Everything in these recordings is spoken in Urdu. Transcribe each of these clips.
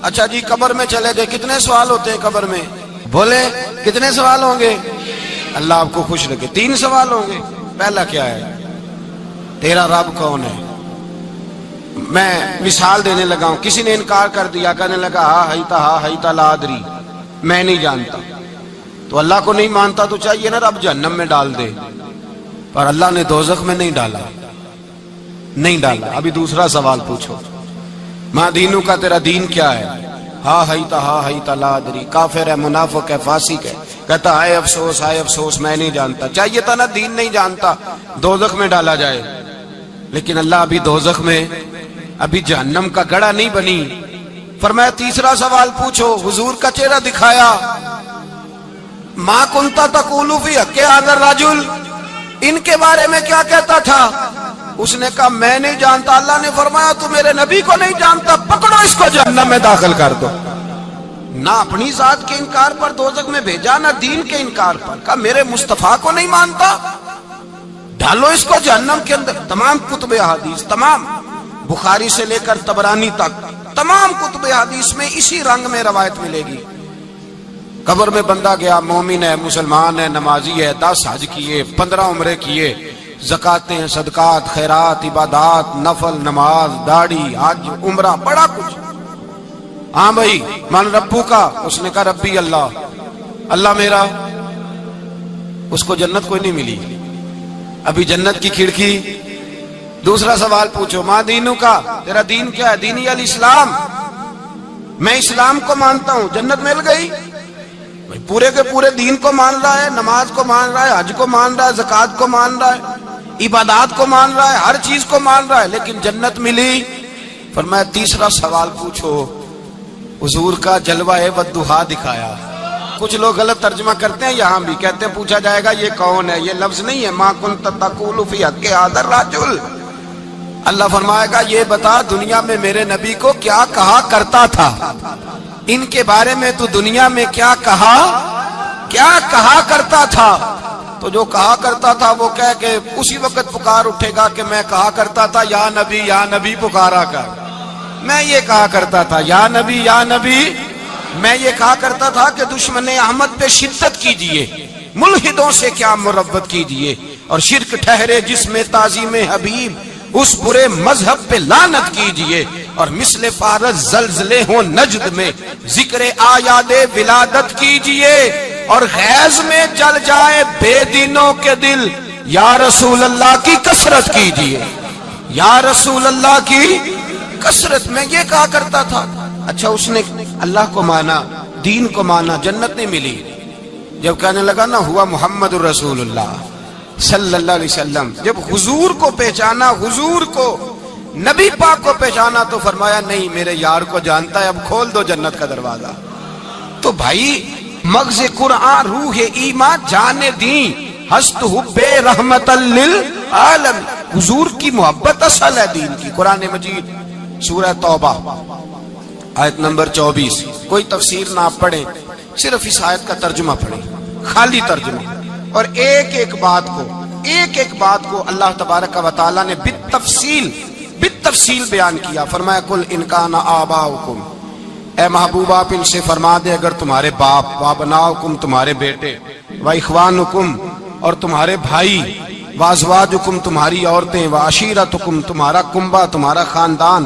اچھا جی قبر میں چلے گئے، کتنے سوال ہوتے ہیں قبر میں؟ بولے کتنے سوال ہوں گے؟ اللہ آپ کو خوش رکھے، 3 سوال ہوں گے۔ پہلا کیا ہے؟ تیرا رب کون ہے؟ میں مثال دینے لگا ہوں، کسی نے انکار کر دیا، کہنے لگا ہا ہیتا لا ادری، میں نہیں جانتا، تو اللہ کو نہیں مانتا تو چاہیے نا رب جہنم میں ڈال دے، پر اللہ نے دوزخ میں نہیں ڈالا، نہیں ڈالا۔ ابھی دوسرا سوال پوچھو، ماں دینوں کا، تیرا دین کیا ہے؟ ہا ہیتا لا ادری، کافر ہے، منافق ہے، فاسق ہے، کہتا ہائے افسوس میں نہیں جانتا۔ چاہیے تھا نا دین نہیں جانتا دوزخ میں ڈالا جائے، لیکن اللہ ابھی دوزخ میں، ابھی جہنم کا گڑھا نہیں بنی۔ فرمایا تیسرا سوال پوچھو، حضور کا چہرہ دکھایا، ما کنتا تقول فی حق ھذا الرجل، ان کے بارے میں کیا کہتا تھا؟ اس نے کہا میں نہیں جانتا۔ اللہ نے فرمایا تو میرے نبی کو نہیں جانتا، پکڑو اس کو جہنم میں داخل کر دو۔ نہ اپنی ذات کے انکار پر دوزخ میں بھیجا، نہ دین کے انکار پر، کہا میرے مصطفیٰ کو نہیں مانتا، ڈالو اس کو جہنم کے اندر۔ تمام کتب حدیث، تمام بخاری سے لے کر طبرانی تک، تمام کتب حدیث میں اسی رنگ میں روایت ملے گی۔ قبر میں بندہ گیا، مومن ہے، مسلمان ہے، نمازی ہے، 10 حج کیے، 15 عمرے کیے، زکاتیں، صدقات، خیرات، عبادات، نفل، نماز، داڑھی، حج، عمرہ، بڑا کچھ۔ ہاں بھائی من ربو کا، اس نے کہا ربی اللہ، اللہ میرا، اس کو جنت کوئی نہیں ملی، ابھی جنت کی کھڑکی۔ دوسرا سوال پوچھو، ماں دینوں کا، تیرا دین کیا ہے؟ دینی الاسلام، میں اسلام کو مانتا ہوں، جنت مل گئی۔ پورے کے پورے دین کو مان رہا ہے، نماز کو مان رہا ہے، حج کو مان رہا ہے، زکات کو مان رہا ہے، عبادات کو مان رہا ہے، ہر چیز کو مان رہا ہے، لیکن جنت ملی۔ فرمایا تیسرا سوال پوچھو، حضور کا جلوہ والضحیٰ دکھایا۔ کچھ لوگ غلط ترجمہ کرتے ہیں، یہاں بھی کہتے ہیں پوچھا جائے گا یہ کون ہے، یہ لفظ نہیں ہے، ما کنت تقول فی حق ھذا الرجل۔ اللہ فرمائے گا یہ بتا دنیا میں میرے نبی کو کیا کہا کرتا تھا، ان کے بارے میں تو دنیا میں کیا کہا کرتا تھا؟ تو جو کہا کرتا تھا وہ کہہ کہ اسی وقت پکار اٹھے گا کہ میں کہا کرتا تھا یا نبی پکارا کر، میں یہ کہا کرتا تھا یا نبی، میں یہ کہا کرتا تھا کہ دشمن احمد پہ شدت کیجئے، ملحدوں سے کیا مربت کیجئے، اور شرک ٹھہرے جس میں تعظیم حبیب، اس برے مذہب پہ لعنت کیجئے، اور مثل فارس زلزلے ہوں نجد میں ذکر آیات ولادت کیجئے، اور غیظ میں جل جائے بے دینوں کے دل، یا رسول اللہ کی کثرت کیجئے، یا رسول اللہ کی کثرت۔ میں یہ کہا کرتا تھا۔ اچھا اس نے اللہ کو مانا، دین کو مانا، جنت نہیں ملی۔ جب کہنے لگا نا ہوا محمد الرسول اللہ صلی اللہ علیہ وسلم، جب حضور کو پہچانا، حضور کو، نبی پاک کو پہچانا، تو فرمایا نہیں میرے یار کو جانتا ہے، اب کھول دو جنت کا دروازہ۔ تو بھائی مغز قرآن روح ایمان جانے دین ہست حب رحمت للعالم، حضور کی محبت اصل ہے دین کی۔ قرآن مجید سورہ توبہ آیت نمبر 24، کوئی تفسیر نہ پڑھیں، صرف اس آیت کا ترجمہ پڑھیں، خالی ترجمہ، اور ایک ایک بات کو اللہ تبارک و تعالی نے بالتفصیل بیان کیا۔ فرمایا کل ان کان آباؤکم، اے محبوب آپ ان سے فرما دے اگر تمہارے باپ، وابناؤکم تمہارے بیٹے، واخوانکم اور تمہارے بھائی، وازواجکم تمہاری عورتیں، وعشیرتکم تمہارا کنبہ، تمہارا خاندان،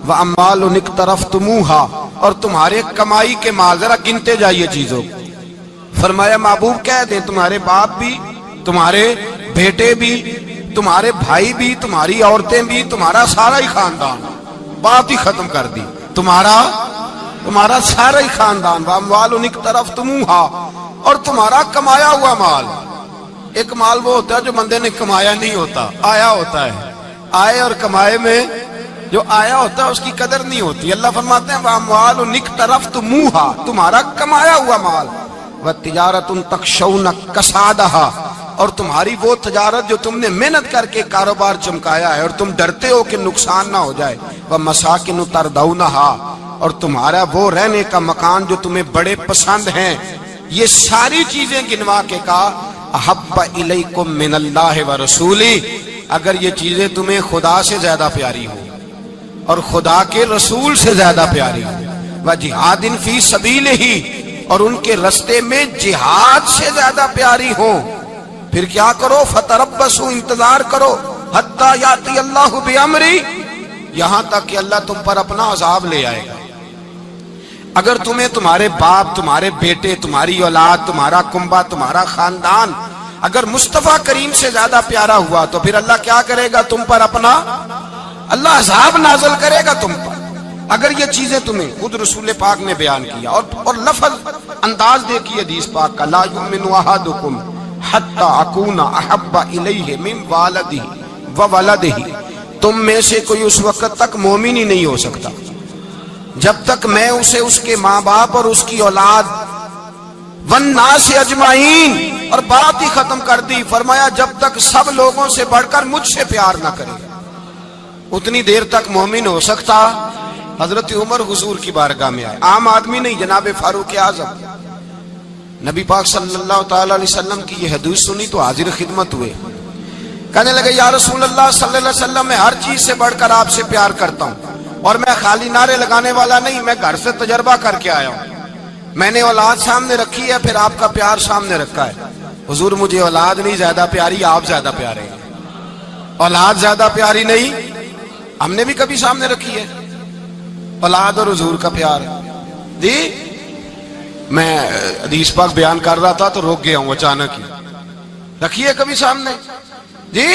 واموال اقترفتموہا اور تمہارے کمائی کے مال، ذرا گنتے جائیے چیزوں۔ فرمایا محبوب کہہ دیں تمہارے باپ بھی، تمہارے بیٹے بھی، تمہارے بھائی بھی، تمہاری عورتیں بھی، تمہارا سارا ہی خاندان، بات ہی ختم کر دی، تمہارا سارا ہی خاندان، واموال اقترفتموہا اور تمہارا کمایا ہوا مال۔ ایک مال وہ ہوتا ہے جو بندے نے کمایا نہیں ہوتا، آیا ہوتا ہے، آئے اور کمائے میں جو آیا ہوتا ہے اس کی قدر نہیں ہوتی۔ اللہ فرماتے ہیں واموال اقترفتموہا، تمہارا کمایا ہوا مال، وتجارت تخشون کسادہا اور تمہاری وہ تجارت جو تم نے محنت کر کے کاروبار چمکایا ہے اور تم ڈرتے ہو کہ نقصان نہ ہو جائے، ومساکن تردونہا اور تمہارا وہ رہنے کا مکان جو تمہیں بڑے پسند ہیں۔ یہ ساری چیزیں گنوا کے کہا احب الیکم من اللہ ورسولی، اگر یہ چیزیں تمہیں خدا سے زیادہ پیاری ہوں اور خدا کے رسول سے زیادہ پیاری ہوں، وجہاد فی سبیلہ، اور ان کے رستے میں جہاد سے زیادہ پیاری ہوں، پھر کیا کرو؟ فتربصوا، انتظار کرو، حتی یاتی اللہ بامری، یہاں تک کہ اللہ تم پر اپنا عذاب لے آئے گا۔ اگر تمہیں تمہارے باپ، تمہارے بیٹے، تمہاری اولاد، تمہارا کنبہ، تمہارا خاندان اگر مصطفیٰ کریم سے زیادہ پیارا ہوا تو پھر اللہ کیا کرے گا تم پر؟ اپنا اللہ عذاب نازل کرے گا تم پر۔ اگر یہ چیزیں تمہیں خود رسول پاک نے بیان کیا، اور لفظ انداز دیکھیے حدیث پاک کا، لا یؤمن احدکم حتی اکون احب الیہ من والدہ وولدہ، تم میں سے کوئی اس وقت تک مومن ہی نہیں ہو سکتا جب تک میں اسے اس کے ماں باپ اور اس کی اولاد والناس اجمعین، اور بات ہی ختم کر دی، فرمایا جب تک سب لوگوں سے بڑھ کر مجھ سے پیار نہ کرے اتنی دیر تک مومن ہو سکتا۔ حضرت عمر حضور کی بارگاہ میں آئے، عام آدمی نہیں، جناب فاروق اعظم، نبی پاک صلی اللہ تعالی علیہ وسلم کی یہ حدیث سنی تو حاضر خدمت ہوئے، کہنے لگے یا رسول اللہ صلی اللہ علیہ وسلم، میں ہر چیز سے بڑھ کر آپ سے پیار کرتا ہوں، اور میں خالی نعرے لگانے والا نہیں، میں گھر سے تجربہ کر کے آیا ہوں، میں نے اولاد سامنے رکھی ہے، پھر آپ کا پیار سامنے رکھا ہے۔ حضور مجھے اولاد نہیں زیادہ پیاری، آپ زیادہ پیارے ہیں۔ اولاد زیادہ پیاری نہیں، ہم نے بھی کبھی سامنے رکھی ہے اولاد اور حضور کا پیار جی۔ میں حدیث پاک بیان کر رہا تھا تو روک گیا ہوں اچانک ہی، رکھی ہے کبھی سامنے جی؟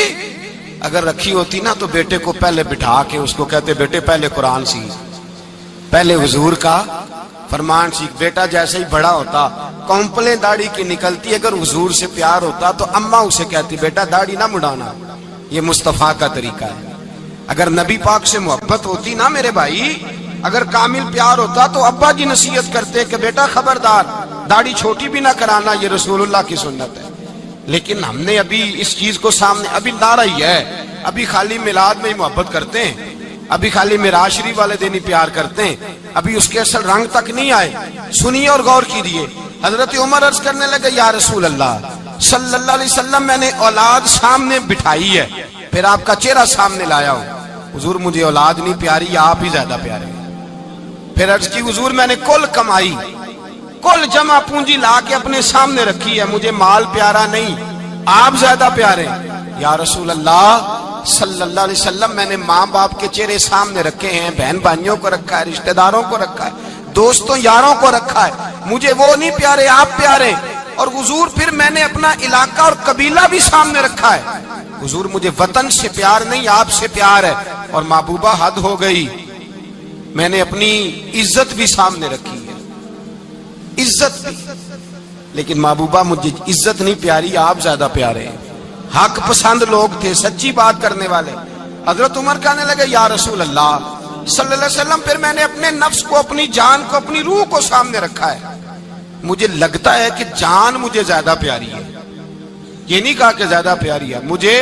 اگر رکھی ہوتی نا تو بیٹے کو پہلے بٹھا کے اس کو کہتے بیٹے پہلے قرآن سیکھ، پہلے حضور کا فرمان سیکھ۔ بیٹا جیسے ہی بڑا ہوتا، کونپلیں داڑھی کی نکلتی، اگر حضور سے پیار ہوتا تو اماں اسے کہتی بیٹا داڑھی نہ مڑانا، یہ مصطفیٰ کا طریقہ ہے۔ اگر نبی پاک سے محبت ہوتی نا میرے بھائی، اگر کامل پیار ہوتا تو ابا جی نصیحت کرتے کہ بیٹا خبردار داڑھی چھوٹی بھی نہ کرانا، یہ رسول اللہ کی سنت ہے۔ لیکن ہم نے ابھی اس چیز کو سامنے، ابھی نعرہ ہی ہے، ابھی خالی میلاد میں ہی محبت کرتے ہیں، ابھی خالی معراج شریف والے دن ہی پیار کرتے ہیں، ابھی اس کے اصل رنگ تک نہیں آئے۔ سنیے اور غور کیجیے، حضرت عمر عرض کرنے لگے یا رسول اللہ صلی اللہ علیہ وسلم، میں نے اولاد سامنے بٹھائی ہے، پھر آپ کا چہرہ سامنے لایا ہوں، حضور مجھے اولاد نہیں پیاری، آپ ہی زیادہ پیارے ہیں۔ پھر عرض کی حضور میں نے کل کمائی، کل جمع پونجی لا کے اپنے سامنے رکھی ہے، مجھے مال پیارا نہیں، آپ زیادہ پیارے ہیں۔ یا رسول اللہ صلی اللہ علیہ وسلم، میں نے ماں باپ کے چہرے سامنے رکھے ہیں، بہن بھائیوں کو رکھا ہے، رشتہ داروں کو رکھا ہے، دوستوں یاروں کو رکھا ہے، مجھے وہ نہیں پیارے، آپ پیارے۔ اور حضور پھر میں نے اپنا علاقہ اور قبیلہ بھی سامنے رکھا ہے، حضور مجھے وطن سے پیار نہیں، آپ سے پیار ہے۔ اور محبوبہ حد ہو گئی، میں نے اپنی عزت بھی سامنے رکھی ہے، عزت بھی، لیکن محبوبہ مجھے عزت نہیں پیاری، آپ زیادہ پیارے ہیں۔ حق پسند لوگ تھے، سچی بات کرنے والے۔ حضرت عمر کہنے لگے یا رسول اللہ صلی اللہ علیہ وسلم، پھر میں نے اپنے نفس کو، اپنی جان کو، اپنی روح کو سامنے رکھا ہے، مجھے لگتا ہے کہ جان مجھے زیادہ پیاری ہے، یہ نہیں کہا کہ زیادہ پیاری ہے، مجھے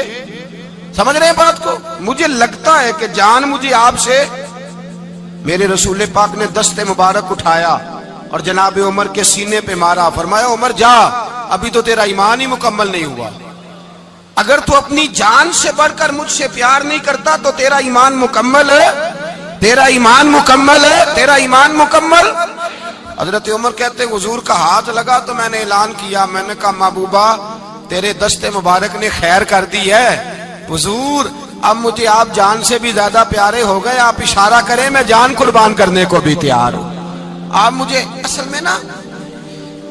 سمجھ رہے ہیں بات کو، مجھے لگتا ہے کہ جان مجھے آپ سے۔ میرے رسول پاک نے دست مبارک اٹھایا اور جناب عمر کے سینے پہ مارا، فرمایا عمر جا، ابھی تو تیرا ایمان ہی مکمل نہیں ہوا، اگر تو اپنی جان سے بڑھ کر مجھ سے پیار نہیں کرتا تو تیرا ایمان مکمل ہے، تیرا ایمان مکمل ہے، تیرا ایمان مکمل۔ حضرت عمر کہتے حضور کا ہاتھ لگا تو میں نے اعلان کیا، میں نے کہا محبوبہ تیرے دست مبارک نے خیر کر دی ہے، حضور اب مجھے آپ جان سے بھی زیادہ پیارے ہو گئے، آپ اشارہ کریں میں جان قربان کرنے کو بھی تیار ہوں۔ آپ مجھے، اصل میں نا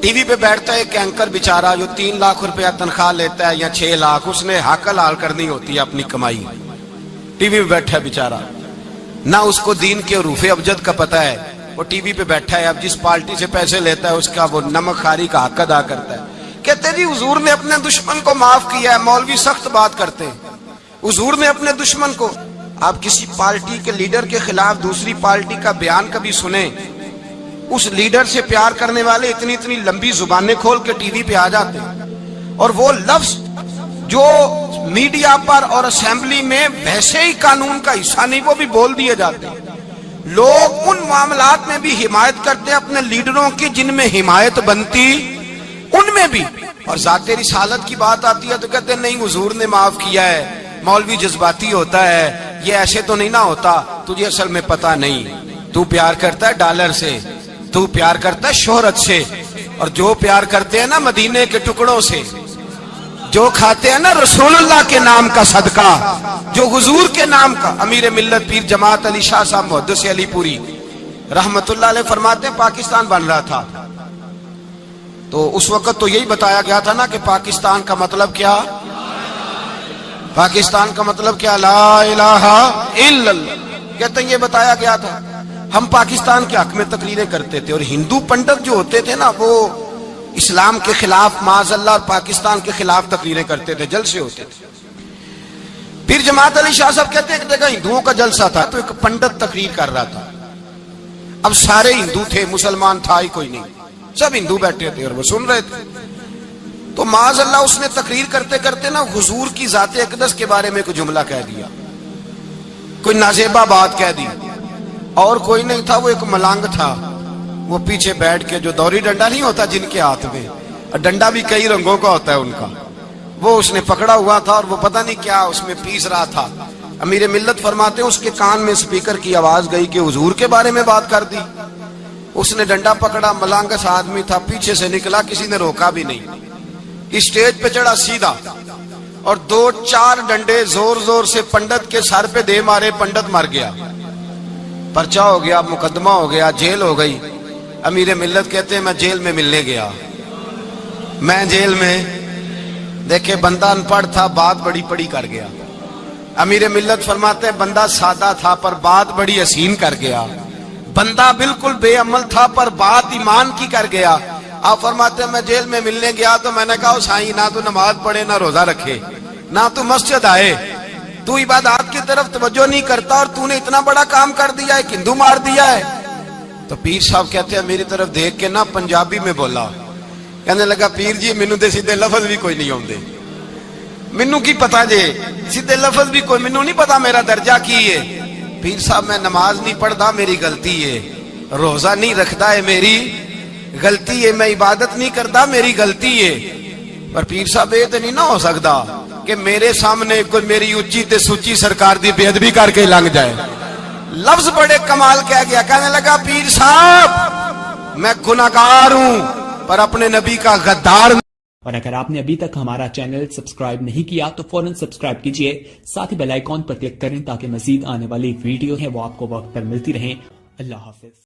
ٹی وی پہ بیٹھتا ہے ایک اینکر بیچارہ جو 3 لاکھ روپیہ تنخواہ لیتا ہے یا 6 لاکھ، اس نے حق حلال کرنی ہوتی ہے اپنی کمائی، ٹی وی پہ بیٹھا ہے بیچارہ، نہ اس کو دین کے حروف ابجد کا پتہ ہے، وہ ٹی وی پہ بیٹھا ہے، اب جس پارٹی سے پیسے لیتا ہے اس کا وہ نمک خاری کا حق ادا کرتا ہے۔ کہتے جی حضور نے اپنے دشمن کو معاف کیا ہے، مولوی سخت بات کرتے ہیں، حضور نے اپنے دشمن کو، آپ کسی پارٹی کے لیڈر کے خلاف دوسری پارٹی کا بیان کبھی سنیں، اس لیڈر سے پیار کرنے والے اتنی لمبی زبانیں کھول کے ٹی وی پہ آ جاتے ہیں، اور وہ لفظ جو میڈیا پر اور اسمبلی میں ویسے ہی قانون کا حصہ نہیں وہ بھی بول دیے جاتے ہیں۔ لوگ ان معاملات میں بھی حمایت کرتے ہیں اپنے لیڈروں کی جن میں حمایت بنتی ان میں بھی، اور ذات رسالت کی بات آتی ہے تو کہتے ہیں نہیں حضور نے معاف کیا ہے، مولوی جذباتی ہوتا ہے، یہ ایسے تو نہیں نہ ہوتا، تجھے اصل میں پتہ نہیں، تو پیار کرتا ہے ڈالر سے، تو پیار کرتا ہے شہرت سے، اور جو پیار کرتے ہیں نا مدینے کے ٹکڑوں سے، جو کھاتے ہیں نا رسول اللہ کے نام کا صدقہ، جو حضور کے نام کا، امیر ملت پیر جماعت علی شاہ صاحب محدث علی پوری رحمت اللہ علیہ فرماتے ہیں پاکستان بن رہا تھا تو اس وقت تو یہی بتایا گیا تھا نا کہ پاکستان کا مطلب کیا، پاکستان کا مطلب کیا، لا الہ الا اللہ، کہتے ہیں یہ بتایا گیا تھا۔ ہم پاکستان کے حق میں تقریریں کرتے تھے، اور ہندو پنڈت جو ہوتے تھے نا وہ اسلام کے خلاف معاذ اللہ اور پاکستان کے خلاف تقریریں کرتے تھے، جلسے ہوتے تھے۔ پیر جماعت علی شاہ صاحب کہتے ہیں ایک جگہ ہندوؤں کا جلسہ تھا تو ایک پنڈت تقریر کر رہا تھا، اب سارے ہندو تھے، مسلمان تھا ہی کوئی نہیں، سب ہندو بیٹھے تھے اور وہ سن رہے تھے۔ تو معاذ اللہ اس نے تقریر کرتے کرتے نا حضور کی ذات اقدس کے بارے میں کوئی جملہ کہہ دیا، کوئی نازیبہ بات کہہ دی، اور کوئی نہیں تھا، وہ ایک ملنگ تھا، وہ پیچھے بیٹھ کے، جو دوری ڈنڈا نہیں ہوتا جن کے ہاتھ میں، اور ڈنڈا بھی کئی رنگوں کا ہوتا ہے ان کا، وہ اس نے پکڑا ہوا تھا اور وہ پتہ نہیں کیا اس میں پیس رہا تھا۔ امیر ملت فرماتے ہیں اس کے کان میں سپیکر کی آواز گئی کہ حضور کے بارے میں بات کر دی۔ اس نے ڈنڈا پکڑا، ملانگس آدمی تھا، پیچھے سے نکلا، کسی نے روکا بھی نہیں، اسٹیج پہ چڑھا سیدھا اور 2-4 ڈنڈے زور زور سے پنڈت کے سر پہ دے مارے، پنڈت مر گیا، پرچہ ہو گیا، مقدمہ ہو گیا، جیل ہو گئی۔ امیر ملت کہتے ہیں میں جیل میں ملنے گیا، میں جیل میں، دیکھے بندہ ان پڑھ تھا، بات بڑی پڑی کر گیا۔ امیر ملت فرماتے ہیں بندہ سادہ تھا پر بات بڑی حسین کر گیا، بندہ بالکل بے عمل تھا پر بات ایمان کی کر گیا۔ آپ فرماتے ہیں میں جیل میں ملنے گیا تو میں نے کہا سائیں نہ تو نماز پڑھے نہ روزہ رکھے نہ تو مسجد آئے، تو عبادات کی طرف توجہ نہیں کرتا اور تو نے اتنا بڑا کام کر دیا ہے، ہندو مار دیا ہے۔ تو پیر صاحب کہتے ہیں میری طرف دیکھ کے نا پنجابی میں بولا، کہنے لگا پیر جی مینوں دے سیدھے لفظ بھی کوئی نہیں آوندے، مینوں کی پتا جے سیدھے لفظ بھی کوئی، مینوں نہیں پتا میرا درجہ کی ہے۔ پیر صاحب میں نماز نہیں پڑھتا میری غلطی ہے، روزہ نہیں رکھتا ہے میری غلطی ہے، میں عبادت نہیں کرتا میری غلطی ہے، پر پیر صاحب یہ تو نہیں نہ ہو سکتا کہ میرے سامنے کوئی میری اچھی تے سچی سرکار دی بے ادبی کر کے لنگ جائے۔ لفظ بڑے کمال کہہ گیا، کہنے لگا پیر صاحب میں گناہگار ہوں پر اپنے نبی کا غدار نہیں۔ اور اگر آپ نے ابھی تک ہمارا چینل سبسکرائب نہیں کیا تو فوراً سبسکرائب کیجئے، ساتھ ہی بیل آئیکن پر کلک کریں تاکہ مزید آنے والی ویڈیو ہیں وہ آپ کو وقت پر ملتی رہیں۔ اللہ حافظ۔